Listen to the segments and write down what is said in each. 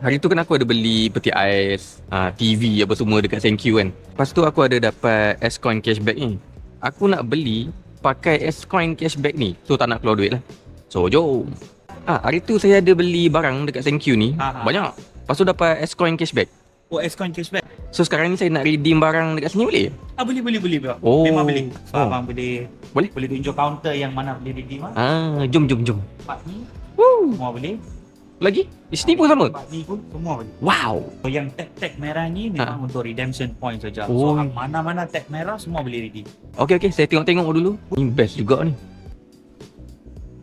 Hari tu kan aku ada beli peti ais, TV apa semua dekat Thank You kan. Lepas tu aku ada dapat S-Coin cashback ni. Aku nak beli pakai S-Coin cashback ni. So tak nak keluar duit lah. So jom. Hari tu saya ada beli barang dekat Thank You ni. Banyak. Lepas tu dapat S-Coin cashback. Oh, S-Coin cashback. So sekarang ni saya nak redeem barang dekat sini boleh? Boleh bang. Oh. Memang boleh. So Oh. abang boleh tunjuk counter yang mana boleh redeem Jom. Part ni Woo. semua boleh. Lagi? Di sini pun sama? Part ni pun semua boleh. Wow. So, yang tag merah ni memang untuk redemption point saja. Oh. So mana-mana tag merah semua boleh redeem. Okey, saya tengok dulu. Ni best juga ni.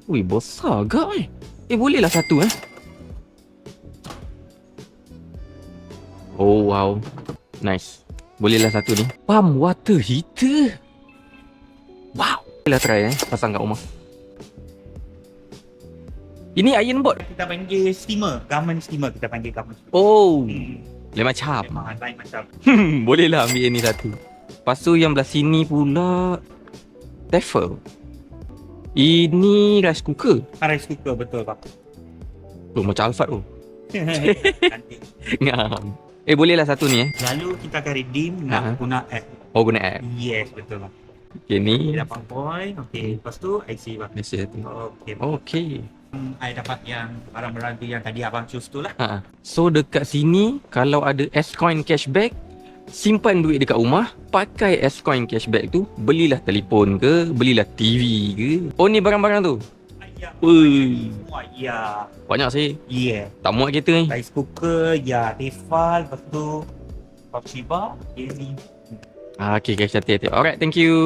Ui, besar agak ni. Bolehlah satu Oh wow. Nice. Bolehlah satu ni. Pump water heater. Wow. Bolehlah try pasang kat rumah. Ini iron board. Kita panggil steamer, garment steamer kita panggil garment steamer. Oh. Lain macam. Memang lain macam. Bolehlah ambil yang ni satu. Lepas tu yang belah sini pula Tefal. Ini rice cooker. Rice cooker betul bang. Tu macam Alphard tu. Cantik. Ngam. Bolehlah satu ni Lalu kita akan redeem nak guna app. Oh, guna app. Yes, betul bang. Okay, ni. Dia dapat point. Okay, lepas tu IC bang. Biasa tu. Okay. Okay. I dapat yang barang-barang tu yang tadi abang choose tu lah. So dekat sini kalau ada S-Coin cashback, simpan duit dekat rumah, pakai S-Coin cashback tu, belilah telefon ke, belilah TV ke. Oh, ni barang-barang tu. Ya. Ui. Semua ya. Banyak sih. Yeah. Tak muat kereta ni. Rice cooker, ya. Tefal, lepas tu Toshiba, ini. Okay, hati-hati. Alright, thank you.